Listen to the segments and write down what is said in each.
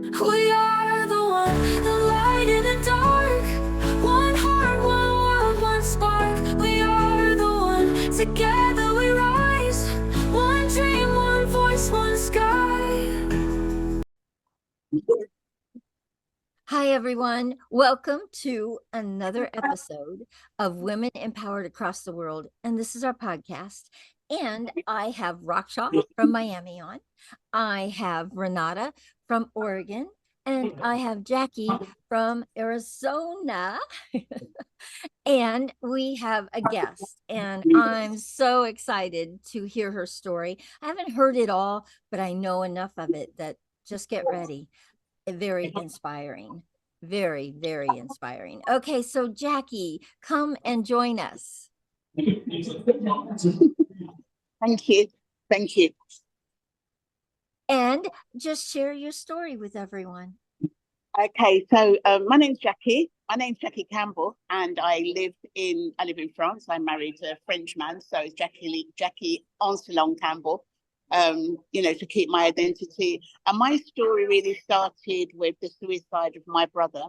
We are the one, the light in the dark. One heart, one world, one spark. We are the one, together we rise. One dream, one voice, one sky. Hi, everyone. Welcome to another episode of Women Empowered Across the World. And this is our podcast. And I have Raksha from Miami on. I have Renata from Oregon. And I have Jacqui from Arizona. And we have a guest. And I'm so excited to hear her story. I haven't heard it all, but I know enough of it that just get ready. Very inspiring. Very, very inspiring. Okay, so Jacqui, come and join us. Thank you. Thank you. And just share your story with everyone. Okay, so my name's Jacqui. My name's Jacqui-Campbell, and I live in France. I married a French man, so it's Jacqui Ancelin-Campbell. To keep my identity. And my story really started with the suicide of my brother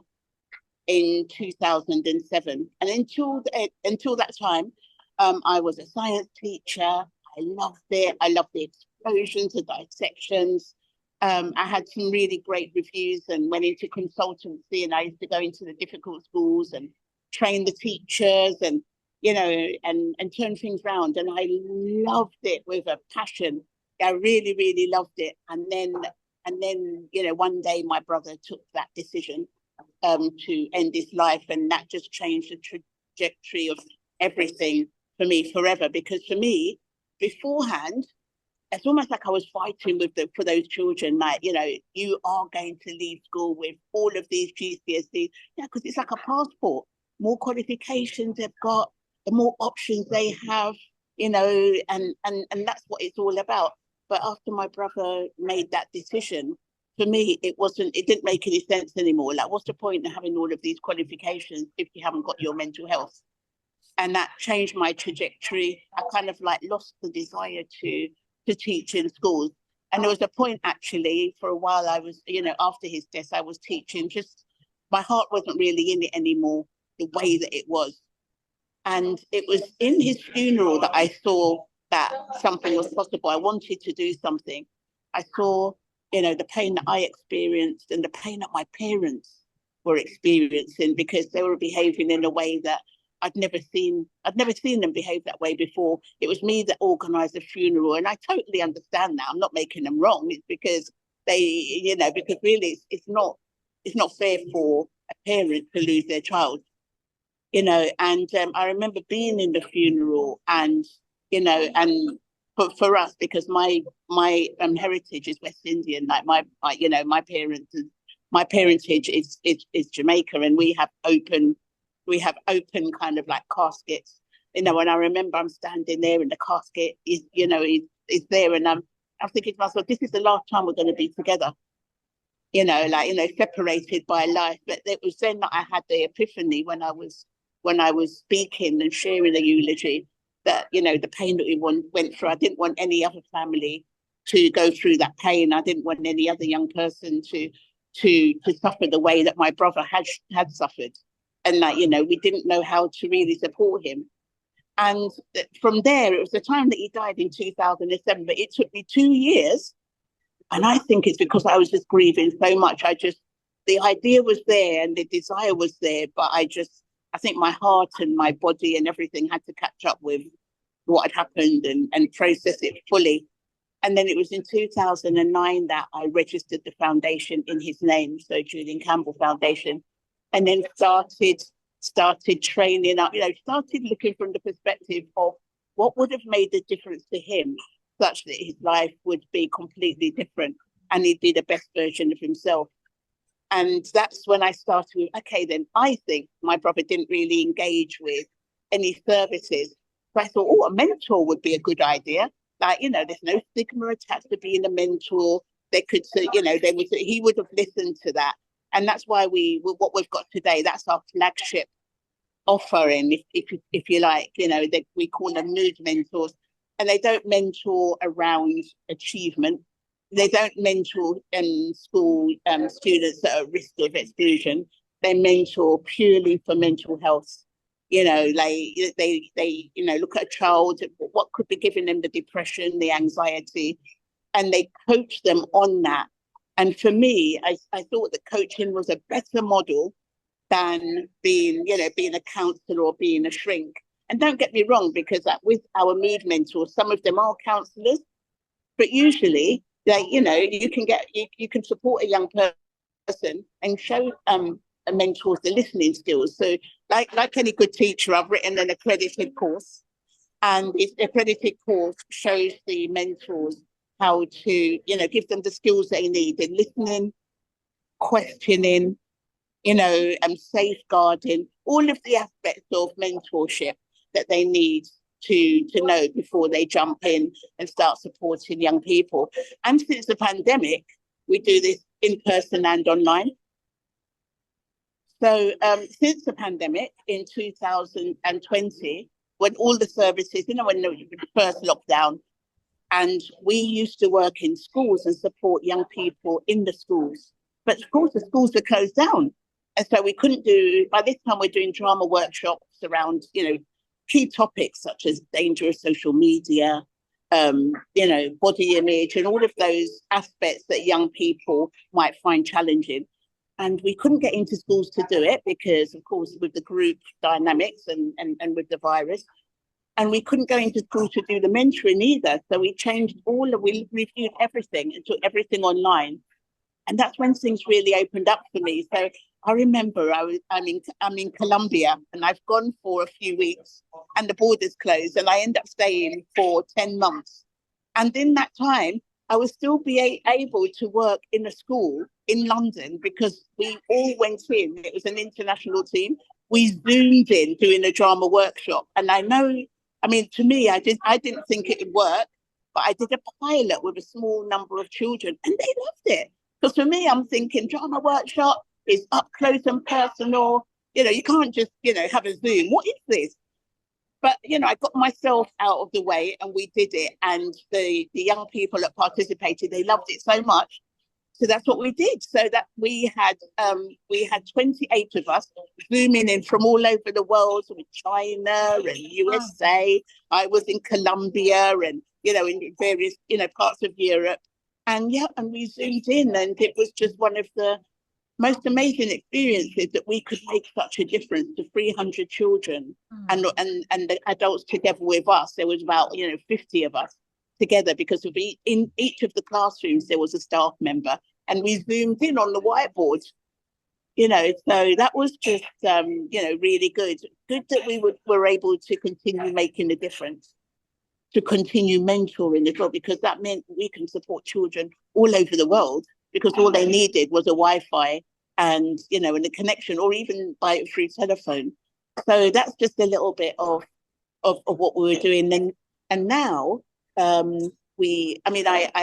in 2007. And until that time, I was a science teacher. I loved it. I loved the explosions, the dissections. I had some really great reviews and went into consultancy, and I used to go into the difficult schools and train the teachers and turn things around. And I loved it with a passion. I really, really loved it. And then, one day my brother took that decision to end his life, and that just changed the trajectory of everything for me forever. Because for me, beforehand, it's almost like I was fighting for those children. Like, you are going to leave school with all of these GCSEs. Yeah, because it's like a passport. More qualifications they've got, the more options they have, and that's what it's all about. But after my brother made that decision, for me, it didn't make any sense anymore. Like, what's the point of having all of these qualifications if you haven't got your mental health? And that changed my trajectory. I kind of like lost the desire to teach in schools. And there was a point actually for a while I was, after his death, I was teaching, just my heart wasn't really in it anymore, the way that it was. And it was in his funeral that I saw that something was possible. I wanted to do something. I saw, the pain that I experienced and the pain that my parents were experiencing because they were behaving in a way that I'd never seen them behave that way before. It was me that organised the funeral, and I totally understand that. I'm not making them wrong. It's because because really it's not fair for a parent to lose their child. And I remember being in the funeral, and for us, because my heritage is West Indian, like my parentage is Jamaica, and we have open kind of like caskets, and I remember I'm standing there and the casket is there, and I'm thinking to myself, this is the last time we're going to be together, separated by life. But it was then that I had the epiphany when I was speaking and sharing the eulogy that, the pain that we went through, I didn't want any other family to go through that pain. I didn't want any other young person to suffer the way that my brother had suffered. And that, we didn't know how to really support him. And from there, it was the time that he died in 2007, but it took me 2 years. And I think it's because I was just grieving so much. The idea was there and the desire was there, but I think my heart and my body and everything had to catch up with what had happened and process it fully. And then it was in 2009 that I registered the foundation in his name, so Ancelin-Campbell Foundation, and then started training up, started looking from the perspective of what would have made the difference to him such that his life would be completely different and he'd be the best version of himself. And that's when I started with, okay, then I think my brother didn't really engage with any services. So I thought, a mentor would be a good idea. Like, there's no stigma attached to being a mentor. He would have listened to that. And that's why what we've got today, that's our flagship offering, if you like, we call them mood mentors. And they don't mentor around achievement. they don't mentor school students that are at risk of exclusion. They mentor purely for mental health. They look at a child, what could be giving them the depression, the anxiety, and they coach them on that. And for me, I thought that coaching was a better model than being a counselor or being a shrink. And don't get me wrong, because with our mood mentors, some of them are counselors, but usually you can support a young person and show a mentors the listening skills. So like any good teacher, I've written an accredited course, and this accredited course shows the mentors how to give them the skills they need in listening, questioning, safeguarding, all of the aspects of mentorship that they need to know before they jump in and start supporting young people. And since the pandemic, we do this in person and online. So since the pandemic in 2020, when all the services, when the first lockdown, and we used to work in schools and support young people in the schools. But of course, the schools were closed down. And so we couldn't by this time, we're doing drama workshops around, key topics such as dangerous social media, body image, and all of those aspects that young people might find challenging. And we couldn't get into schools to do it because, of course, with the group dynamics and with the virus, and we couldn't go into school to do the mentoring either. So we we reviewed everything and took everything online. And that's when things really opened up for me. So I remember I'm in Colombia, and I've gone for a few weeks, and the borders closed, and I end up staying for 10 months. And in that time, I would still be able to work in a school in London because we all went in. It was an international team. We zoomed in doing a drama workshop. And to me, I didn't think it would work, but I did a pilot with a small number of children, and they loved it. Because for me, I'm thinking drama workshop is up close and personal. You can't just, have a Zoom. What is this? But, I got myself out of the way and we did it. And the young people that participated, they loved it so much. So that's what we did. So that we had 28 of us zooming in from all over the world, from China and USA. I was in Colombia and, in various, parts of Europe. And we zoomed in, and it was just one of the most amazing experiences that we could make such a difference to 300 children and the adults together with us. There was about 50 of us together because in each of the classrooms there was a staff member, and we zoomed in on the whiteboard. So that was just really good that we were able to continue making a difference, to continue mentoring as well, because that meant we can support children all over the world, because all they needed was a Wi-Fi and and a connection, or even through telephone. So that's just a little bit of what we were doing then. And now I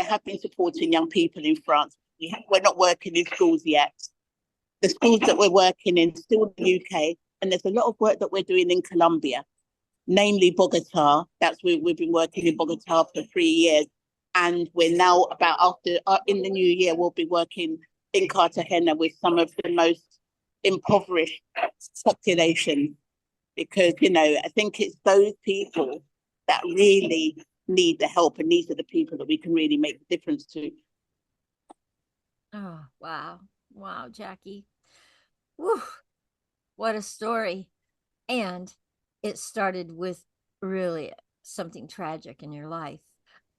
have been supporting young people in France. We're not working in schools yet. The schools that we're working in still in the UK, and there's a lot of work that we're doing in Colombia, namely Bogota. We've been working in Bogota for 3 years, and we're now in the new year we'll be working in Cartagena with some of the most impoverished population, because I think it's those people that really need the help, and these are the people that we can really make a difference to. Oh, wow, Jacqui. Whew, what a story. And it started with really something tragic in your life.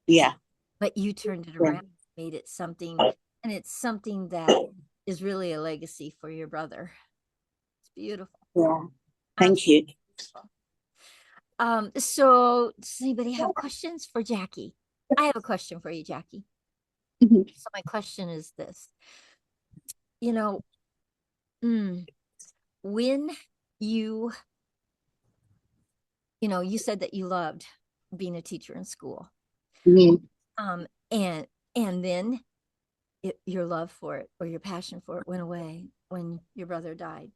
Yeah. But you turned it around, made it something, and it's something that is really a legacy for your brother. It's beautiful. Yeah. Thank you. So does anybody have questions for Jacqui? I have a question for you, Jacqui. So my question is this. When you said that you loved being a teacher in school. And then your love for it, or your passion for it, went away when your brother died.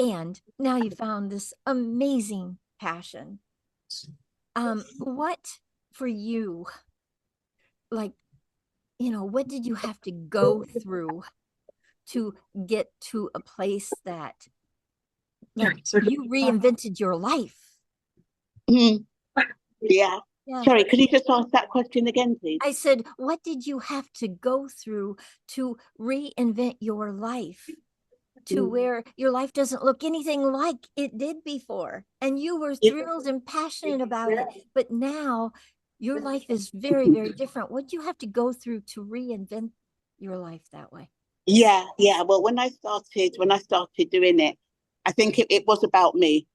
And now you found this amazing passion. What for you like, what did you have to go through to get to a place that, like, you reinvented your life? Mhm. Yeah. Yeah. Sorry, could you just ask that question again, please? I said, what did you have to go through to reinvent your life to where your life doesn't look anything like it did before? And you were thrilled and passionate about it. But now your life is very, very different. What do you have to go through to reinvent your life that way? Yeah, yeah. Well, when I started doing it, I think it was about me.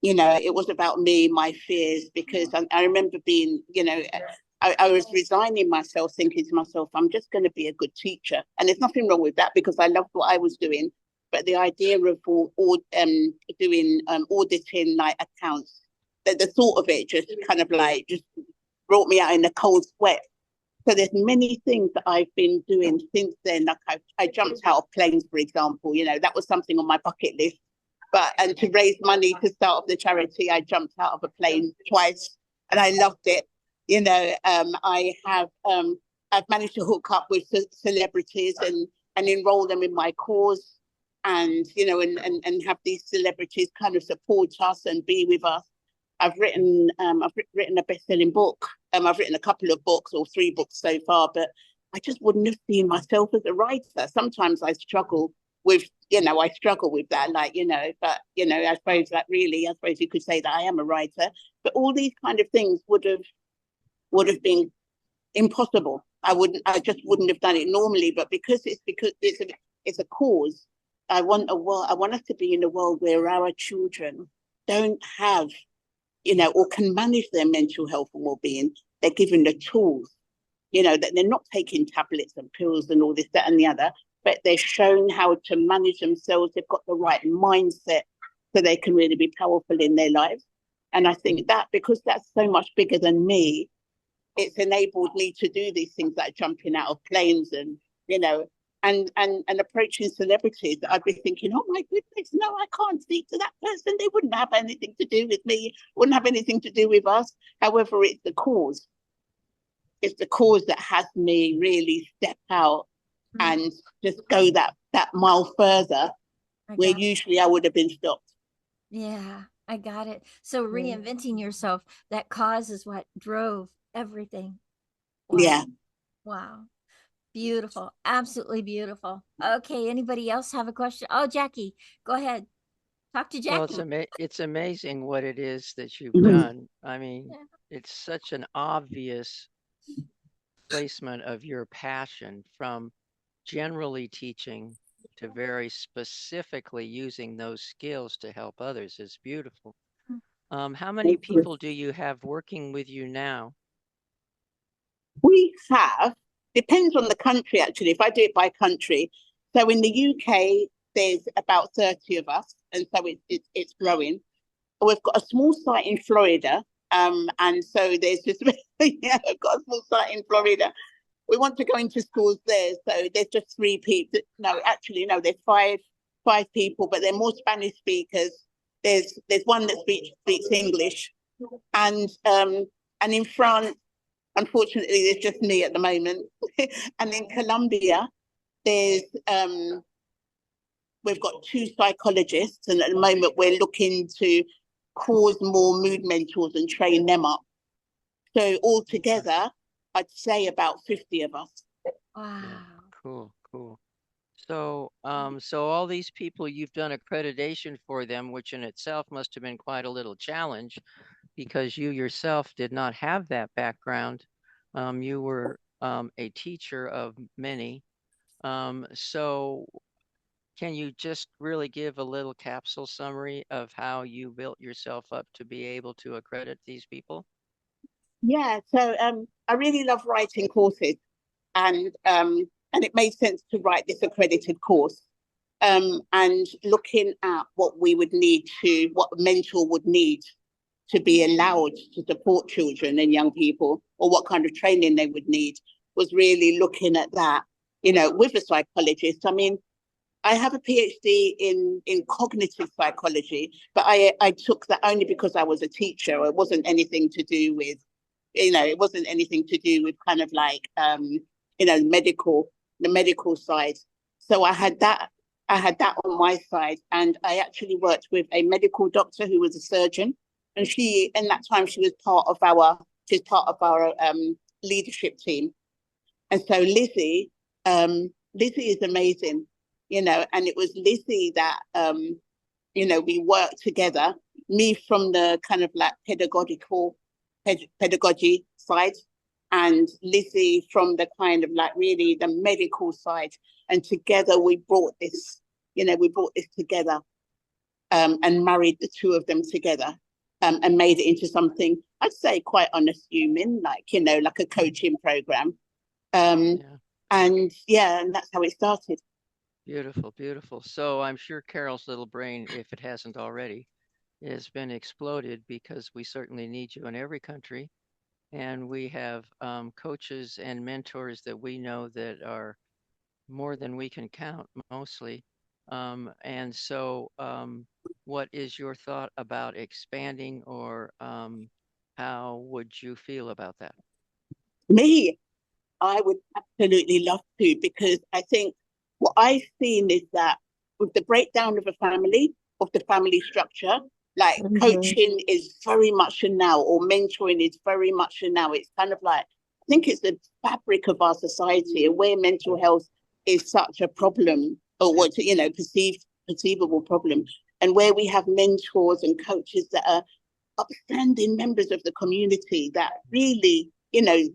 It was about me, my fears, because I remember being, I was resigning myself, thinking to myself, I'm just going to be a good teacher. And there's nothing wrong with that because I loved what I was doing. But the idea of doing auditing like accounts, the thought of it just kind of like just brought me out in a cold sweat. So there's many things that I've been doing since then. Like I jumped out of planes, for example. That was something on my bucket list. And to raise money to start off the charity, I jumped out of a plane twice, and I loved it. I've managed to hook up with celebrities and enroll them in my cause, and and have these celebrities kind of support us and be with us. I've written a best-selling book. I've written a couple of books or 3 books so far, but I just wouldn't have seen myself as a writer. Sometimes I struggle with that, but I suppose you could say that I am a writer, but all these kind of things would have been impossible. I just wouldn't have done it normally, but because it's a cause. I want us to be in a world where our children don't have or can manage their mental health and well-being. They're given the tools, that they're not taking tablets and pills and all this, that, and the other, but they're shown how to manage themselves. They've got the right mindset so they can really be powerful in their lives. And I think that because that's so much bigger than me, it's enabled me to do these things like jumping out of planes and, and approaching celebrities that I'd be thinking, oh my goodness, no, I can't speak to that person. They wouldn't have anything to do with me, wouldn't have anything to do with us. However, it's the cause. It's the cause that has me really step out and just go that mile further where usually I would have been stopped. Yeah, I got it. So reinventing yourself, that cause is what drove everything. Wow. Yeah. Wow. Beautiful. Absolutely beautiful. Okay. Anybody else have a question? Oh, Jacqui, go ahead. Talk to Well, Jacqui. it's amazing what it is that you've Mhm. done. I mean, it's such an obvious placement of your passion from generally teaching to very specifically using those skills to help others. It's beautiful. How many people do you have working with you now? We have, depends on the country actually, if I do it by country. So in the UK, there's about 30 of us, and so it's growing. We've got a small site in Florida, and so there's just, yeah, we've got a small site in Florida. We want to go into schools there, so there's just 3 people. No, actually, no, there's five people, but they're more Spanish speakers. There's one that speaks English, and and in France, unfortunately, there's just me at the moment. And in Colombia, there's we've got 2 psychologists, and at the moment we're looking to cause more mood mentors and train them up. So altogether, I'd say about 50 of us. Wow. Yeah, cool, cool. So all these people, you've done accreditation for them, which in itself must have been quite a little challenge because you yourself did not have that background. You were a teacher of many. So can you just really give a little capsule summary of how you built yourself up to be able to accredit these people? Yeah, so I really love writing courses, and it made sense to write this accredited course. And looking at what a mentor would need to be allowed to support children and young people, or what kind of training they would need, was really looking at that, with a psychologist. I mean, I have a PhD in cognitive psychology, but I took that only because I was a teacher. It wasn't anything to do with it wasn't anything to do with kind of like, the medical side. So I had that on my side, and I actually worked with a medical doctor who was a surgeon, and in that time, she was part of our leadership team. And so Lizzie is amazing, and it was Lizzie that, we worked together, me from the kind of like pedagogy side, and Lizzie from the kind of like really the medical side. And together we brought this together, and married the two of them together, and made it into something, I'd say, quite unassuming, like, like a coaching program. And that's how it started. Beautiful, beautiful. So I'm sure Carol's little brain, if it hasn't already, has been exploded, because we certainly need you in every country. And we have coaches and mentors that we know that are more than we can count, mostly. And so what is your thought about expanding, or how would you feel about that? Me, I would absolutely love to, because I think what I've seen is that with the breakdown of of the family structure, like coaching is very much a now, or mentoring is very much a now. It's kind of like, I think it's the fabric of our society, and where mental health is such a problem, or what, perceivable problem, and where we have mentors and coaches that are upstanding members of the community that really,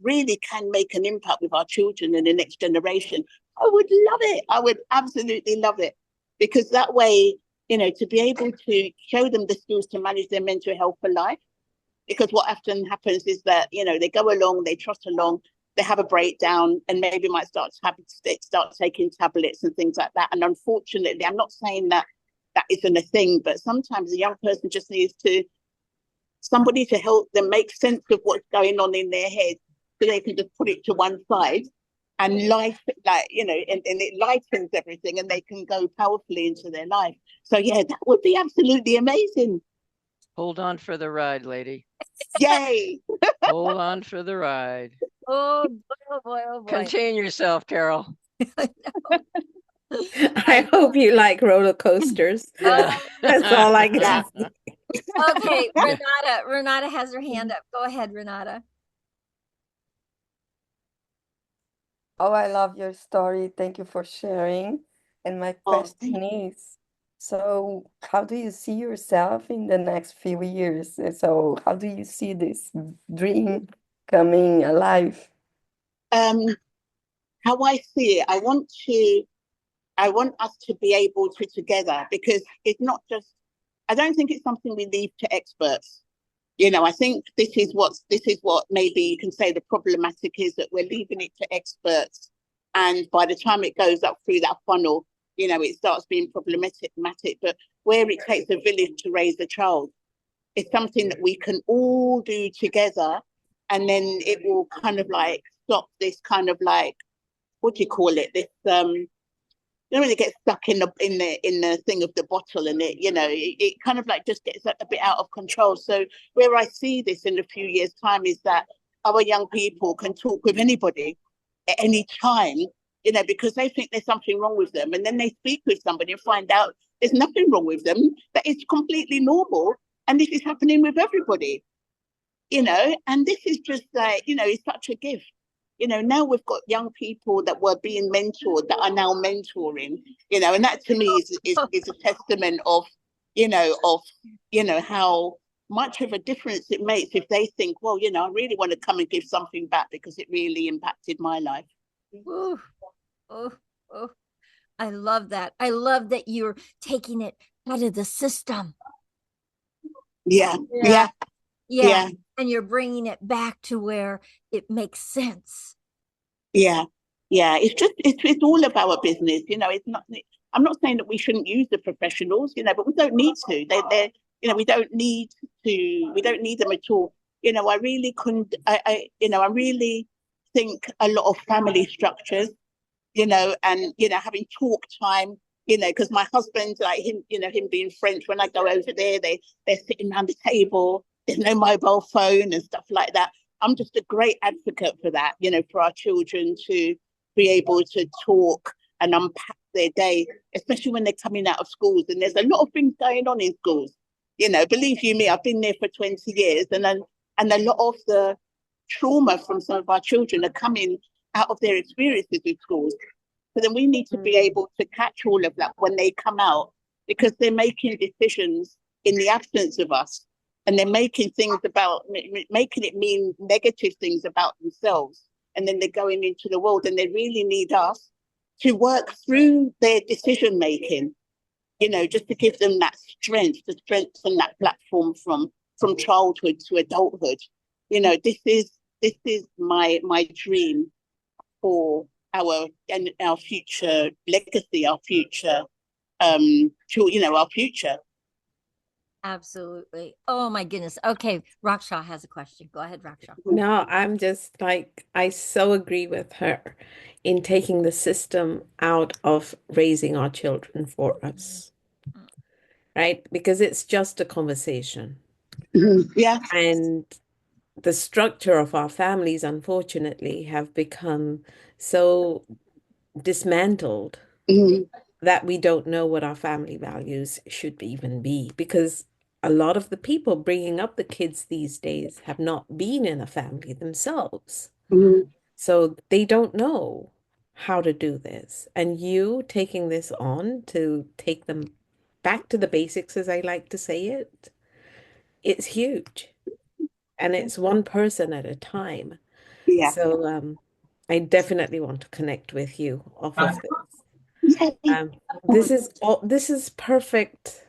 really can make an impact with our children and the next generation. I would love it. I would absolutely love it, because that way, to be able to show them the skills to manage their mental health for life. Because what often happens is that, they go along, they trust along, they have a breakdown, and maybe might start taking tablets and things like that. And unfortunately, I'm not saying that isn't a thing, but sometimes a young person just needs somebody to help them make sense of what's going on in their head, so they can just put it to one side, and life, like, and it lightens everything, and they can go powerfully into their life. So that would be absolutely amazing. Hold on for the ride, lady. Yay. Hold on for the ride. Oh boy, oh boy, oh boy. Contain yourself, Carol. I hope you like roller coasters. Yeah. That's all I can say. Okay, Renata has her hand up. Go ahead, Renata. Oh, I love your story. Thank you for sharing. And my question is, so how do you see yourself in the next few years? And so how do you see this dream coming alive? How I see it, I want us to be able to together, because it's not just, I don't think it's something we leave to experts. I think this is what maybe you can say the problematic is, that we're leaving it to experts. And by the time it goes up through that funnel, it starts being problematic. But where it takes a village to raise a child, it's something that we can all do together. And then it will kind of like stop this kind of like, what do you call it? This when it gets stuck in the thing of the bottle, and it kind of like just gets a bit out of control. So where I see this in a few years' time is that our young people can talk with anybody at any time, because they think there's something wrong with them, and then they speak with somebody and find out there's nothing wrong with them, that it's completely normal, and this is happening with everybody, and this is just like, it's such a gift. Now we've got young people that were being mentored that are now mentoring, and that to me is a testament of how much of a difference it makes if they think, well, I really want to come and give something back because it really impacted my life. Ooh, oh, oh. I love that. I love that you're taking it out of the system. Yeah. And you're bringing it back to where it makes sense. Yeah. It's all of our business. It's not. I'm not saying that we shouldn't use the professionals, but we don't need to. They're we don't need to. We don't need them at all. I really couldn't. I really think a lot of family structures, and having talk time, because my husband, like him, him being French, when I go over there, they're sitting around the table, there's no mobile phone and stuff like that. I'm just a great advocate for that, for our children to be able to talk and unpack their day, especially when they're coming out of schools. And there's a lot of things going on in schools. Believe you me, I've been there for 20 years, and a lot of the trauma from some of our children are coming out of their experiences with schools. So then we need to be able to catch all of that when they come out, because they're making decisions in the absence of us, and they're making making it mean negative things about themselves. And then they're going into the world, and they really need us to work through their decision making, just to give them that strength, to strengthen that platform from childhood to adulthood. This is my dream for our future legacy, our future our future. Absolutely. Oh my goodness. Okay, Raksha has a question. Go ahead, Raksha. No, I'm just like, I so agree with her in taking the system out of raising our children for us, right? Because it's just a conversation. Yeah. And the structure of our families, unfortunately, have become so dismantled that we don't know what our family values should even be, because a lot of the people bringing up the kids these days have not been in a family themselves. So they don't know how to do this. And you taking this on to take them back to the basics, as I like to say it, it's huge. And it's one person at a time. Yeah. So I definitely want to connect with you off of this. This is perfect.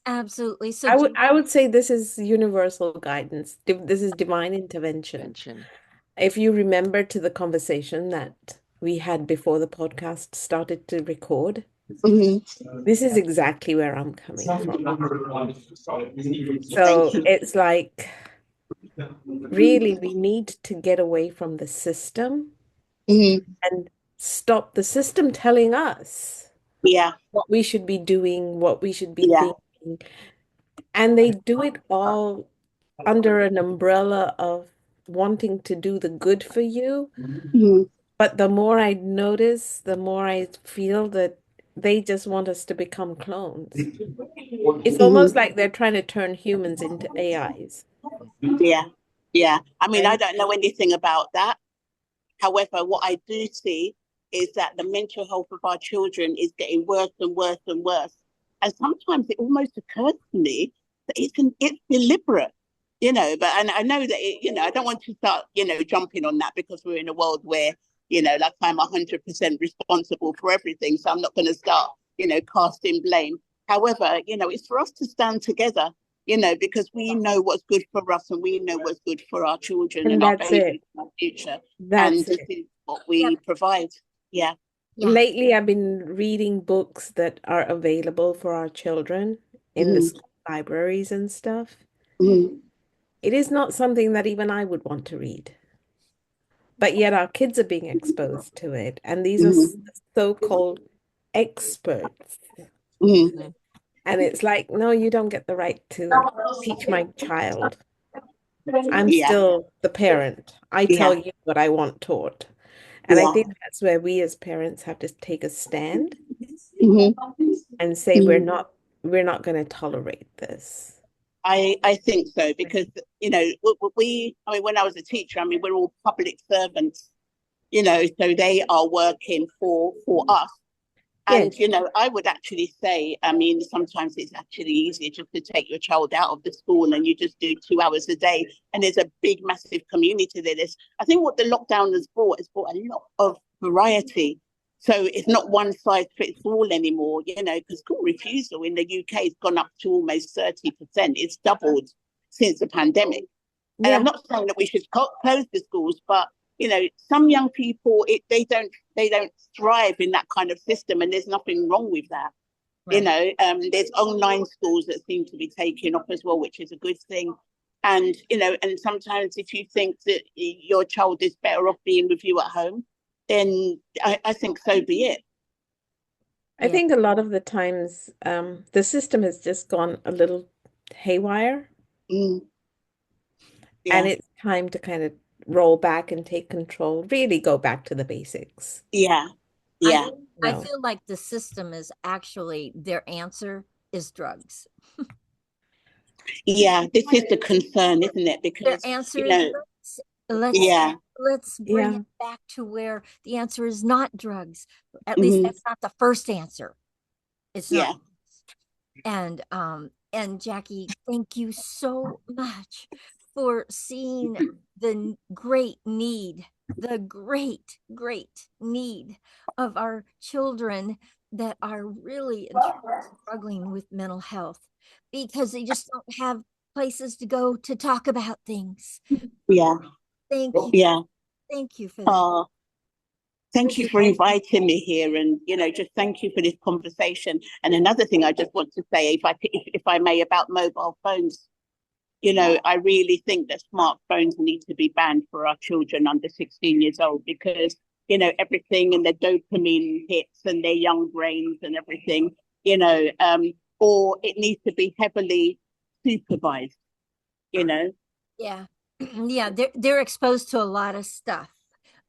Absolutely. So I would say this is universal guidance. This is divine intervention. If you remember to the conversation that we had before the podcast started to record, this is exactly where I'm coming from. So it's like, really, we need to get away from the system and stop the system telling us what we should be doing, what we should be thinking. And they do it all under an umbrella of wanting to do the good for you. But the more I notice, the more I feel that they just want us to become clones. It's almost like they're trying to turn humans into AIs. Yeah. I mean, I Right? don't know anything about that. However, what I do see is that the mental health of our children is getting worse and worse and worse. And sometimes it almost occurs to me that it's deliberate, but and I know that, I don't want to start, jumping on that, because we're in a world where, like, I'm 100% responsible for everything. So I'm not going to start, casting blame. However, it's for us to stand together, because we know what's good for us, and we know what's good for our children And and our that's babies it. and our future. And That's this it. is what we provide. Yeah. Lately, I've been reading books that are available for our children in the school libraries and stuff. It is not something that even I would want to read. But yet our kids are being exposed to it. And these are so-called experts. And it's like, no, you don't get the right to teach my child. I'm still the parent. I tell you what I want taught. And I think that's where we as parents have to take a stand and say we're not going to tolerate this. I think so, because, I mean, when I was a teacher, I mean, we're all public servants, so they are working for us. And, Yes. I would actually say, I mean, sometimes it's actually easier just to take your child out of the school and you just do 2 hours a day. And there's a big, massive community there. I think what the lockdown has brought a lot of variety. So it's not one size fits all anymore, because school refusal in the UK has gone up to almost 30%. It's doubled since the pandemic. And I'm not saying that we should close the schools, but some young people, they don't thrive in that kind of system, and there's nothing wrong with that. Right. There's online schools that seem to be taking off as well, which is a good thing. And and sometimes if you think that your child is better off being with you at home, then I think so be it. I think a lot of the times the system has just gone a little haywire. And Yeah. it's time to kind of roll back and take control, really go back to the basics. Yeah. I Yeah. I No. feel like the system is actually their answer is drugs. Yeah. This is the concern, isn't it? Their Because, answer you is know, drugs. Let's yeah. let's bring Yeah. it back to where the answer is not drugs. At least Mhm. that's not the first answer. It's Yeah. not. And Jacqui, thank you so much for seeing the great need, the great need of our children that are really and truly struggling with mental health because they just don't have places to go to talk about things. Yeah. Thank you. Yeah. Thank you for that. Oh, thank you for inviting me here, and just thank you for this conversation. And another thing I just want to say, if I may, about mobile phones. I really think that smartphones need to be banned for our children under 16 years old because everything and their dopamine hits and their young brains and everything. Or it needs to be heavily supervised. Yeah. Yeah, they're exposed to a lot of stuff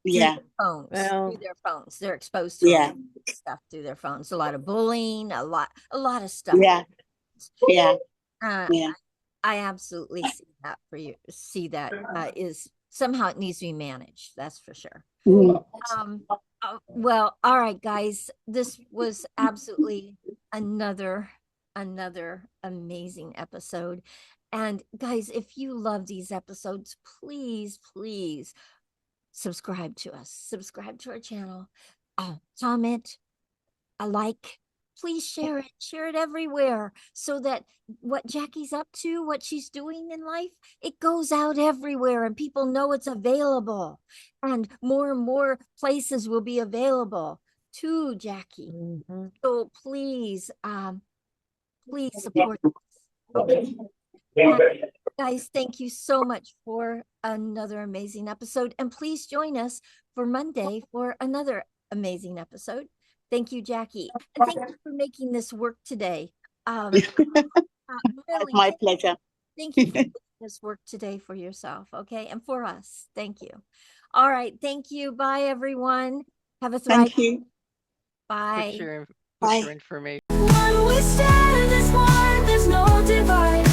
through Yeah, their phones. Well, Through their phones. They're exposed to a lot yeah, of stuff through their phones. A lot of bullying, a lot of stuff. yeah, yeah, Uh, yeah. I absolutely see that for you. See that is somehow it needs to be managed. That's for sure. Mm. Um, well, all right, guys. This was absolutely another amazing episode. And guys, if you love these episodes, please subscribe to us. Subscribe to our channel. Comment, a like. Please share it everywhere so that what Jacqui's up to, what she's doing in life, it goes out everywhere and people know it's available. And more places will be available to Jacqui. mhm. So please support us. Okay. Guys, thank you so much for another amazing episode. And please join us for Monday for another amazing episode. Thank you, Jacqui. And thank you for making this work today. It's Really, my pleasure. thank you for making this work today for yourself, okay? And for us. Thank you. All right. Thank you. Bye, everyone. Have a Thank thriving. you. Bye. Put your Bye. information. When we stand as one, there's no divide.